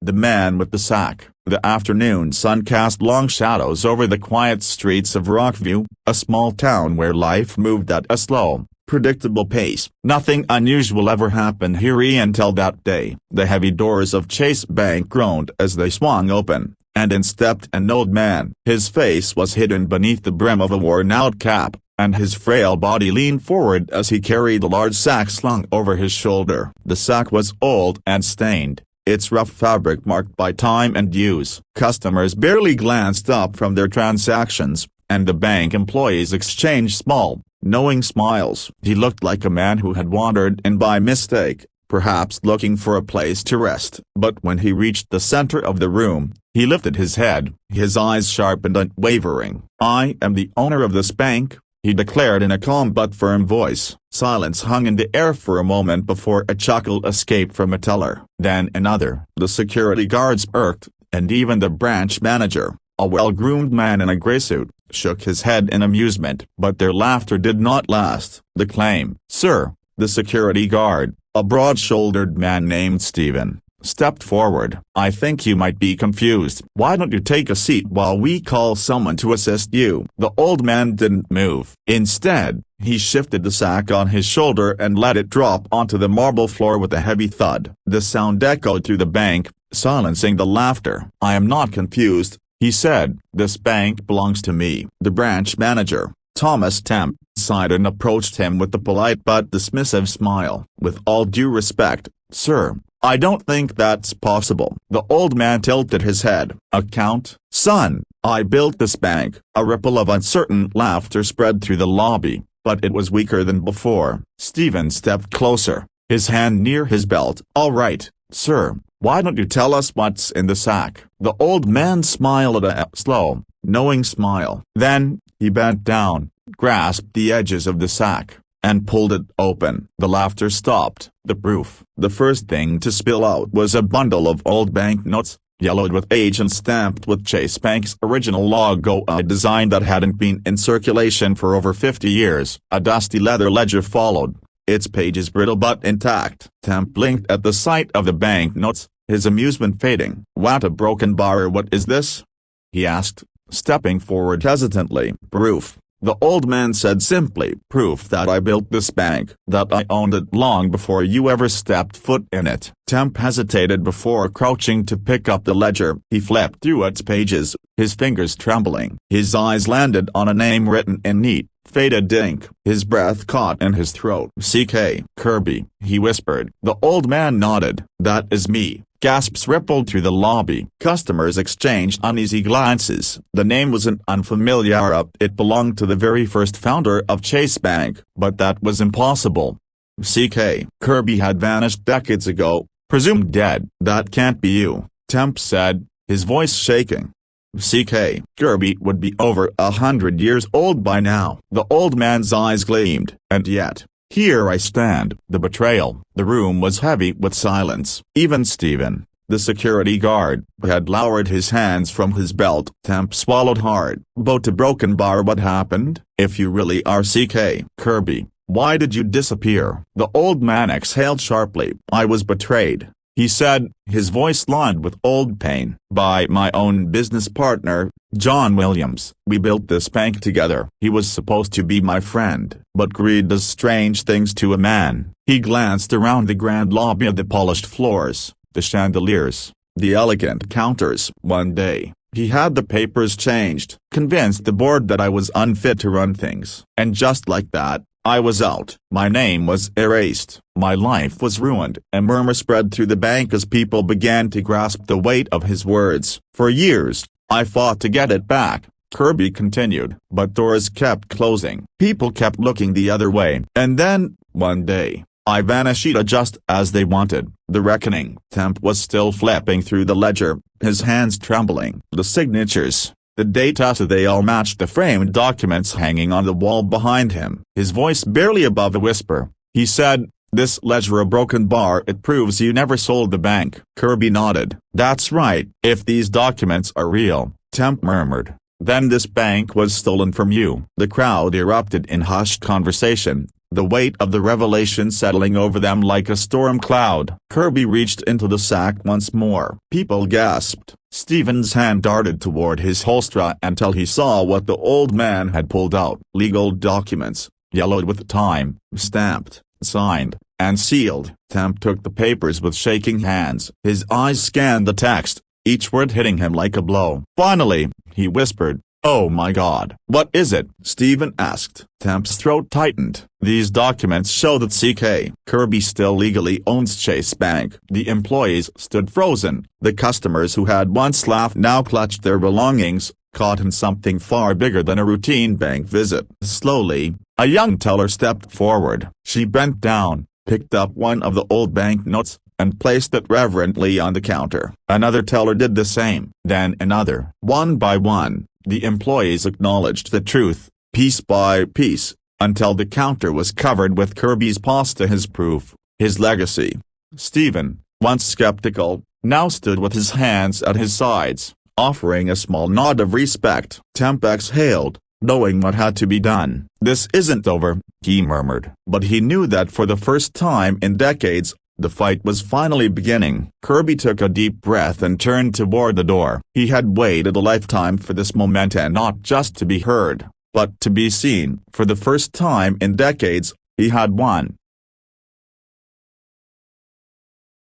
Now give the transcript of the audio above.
The man with the sack. The afternoon sun cast long shadows over the quiet streets of Rockview, a small town where life moved at a slow, predictable pace. Nothing unusual ever happened here until that day. The heavy doors of Chase Bank groaned as they swung open, and in stepped an old man. His face was hidden beneath the brim of a worn-out cap, and his frail body leaned forward as he carried a large sack slung over his shoulder. The sack was old and stained, its rough fabric marked by time and use. Customers barely glanced up from their transactions, and the bank employees exchanged small, knowing smiles. He looked like a man who had wandered in by mistake, perhaps looking for a place to rest. But when he reached the center of the room, he lifted his head, his eyes sharp and unwavering. "I am the owner of this bank," he declared in a calm but firm voice. Silence hung in the air for a moment before a chuckle escaped from a teller. Then another. The security guards irked, and even the branch manager, a well-groomed man in a gray suit, shook his head in amusement. But their laughter did not last. The claim. "Sir," the security guard, a broad-shouldered man named Stephen, stepped forward. "I think you might be confused. Why don't you take a seat while we call someone to assist you?" The old man didn't move. Instead, he shifted the sack on his shoulder and let it drop onto the marble floor with a heavy thud. The sound echoed through the bank, silencing the laughter. "I am not confused," he said. "This bank belongs to me." The branch manager, Thomas Temp, sighed and approached him with a polite but dismissive smile. "With all due respect, sir, I don't think that's possible." The old man tilted his head. "Account, son, I built this bank." A ripple of uncertain laughter spread through the lobby, but it was weaker than before. Stephen stepped closer, his hand near his belt. "All right, sir, why don't you tell us what's in the sack?" The old man smiled a slow, knowing smile. Then, he bent down, grasped the edges of the sack, and pulled it open. The laughter stopped. The proof. The first thing to spill out was a bundle of old banknotes, yellowed with age and stamped with Chase Bank's original logo, a design that hadn't been in circulation for over 50 years. A dusty leather ledger followed, its pages brittle but intact. Temp blinked at the sight of the banknotes, his amusement fading. "What a broken bar! What is this?" he asked, stepping forward hesitantly. "Proof," the old man said simply. "Proof that I built this bank, that I owned it long before you ever stepped foot in it." Temp hesitated before crouching to pick up the ledger. He flipped through its pages, his fingers trembling. His eyes landed on a name written in neat, faded ink. His breath caught in his throat. "C.K. Kirby," he whispered. The old man nodded. "That is me." Gasps rippled through the lobby. Customers exchanged uneasy glances. The name wasn't unfamiliar. It belonged to the very first founder of Chase Bank, but that was impossible. C.K. Kirby had vanished decades ago, presumed dead. "That can't be you," Temp said, his voice shaking. C.K. Kirby would be over 100 years old by now. The old man's eyes gleamed. "And yet, here I stand." The betrayal. The room was heavy with silence. Even Stephen, the security guard, had lowered his hands from his belt. Temp swallowed hard. "But a broken bar, what happened? If you really are C.K. Kirby, why did you disappear?" The old man exhaled sharply. "I was betrayed," he said, his voice lined with old pain. "By my own business partner, John Williams. We built this bank together. He was supposed to be my friend. But greed does strange things to a man." He glanced around the grand lobby at the polished floors, the chandeliers, the elegant counters. "One day, he had the papers changed, convinced the board that I was unfit to run things. And just like that, I was out. My name was erased. My life was ruined." A murmur spread through the bank as people began to grasp the weight of his words. "For years, I fought to get it back," Kirby continued. "But doors kept closing. People kept looking the other way. And then, one day, I vanished just as they wanted." The reckoning. Temp was still flipping through the ledger, his hands trembling. The signatures, the data, they all matched the framed documents hanging on the wall behind him. His voice barely above a whisper, he said, "This ledger a broken bar. It proves you never sold the bank." Kirby nodded. "That's right. If these documents are real," Temp murmured, "then this bank was stolen from you." The crowd erupted in hushed conversation, the weight of the revelation settling over them like a storm cloud. Kirby reached into the sack once more. People gasped. Stephen's hand darted toward his holster until he saw what the old man had pulled out. Legal documents, yellowed with time, stamped, signed, and sealed. Temp took the papers with shaking hands. His eyes scanned the text, each word hitting him like a blow. Finally, he whispered, "Oh my God." "What is it?" Stephen asked. Temp's throat tightened. "These documents show that C.K. Kirby still legally owns Chase Bank." The employees stood frozen. The customers who had once laughed now clutched their belongings, caught in something far bigger than a routine bank visit. Slowly, a young teller stepped forward. She bent down, picked up one of the old banknotes, and placed it reverently on the counter. Another teller did the same. Then another. One by one, the employees acknowledged the truth, piece by piece, until the counter was covered with Kirby's pasta, his proof, his legacy. Stephen, once skeptical, now stood with his hands at his sides, offering a small nod of respect. Temp exhaled, knowing what had to be done. "This isn't over," he murmured. But he knew that for the first time in decades, the fight was finally beginning. Kirby took a deep breath and turned toward the door. He had waited a lifetime for this moment, and not just to be heard, but to be seen. For the first time in decades, he had won.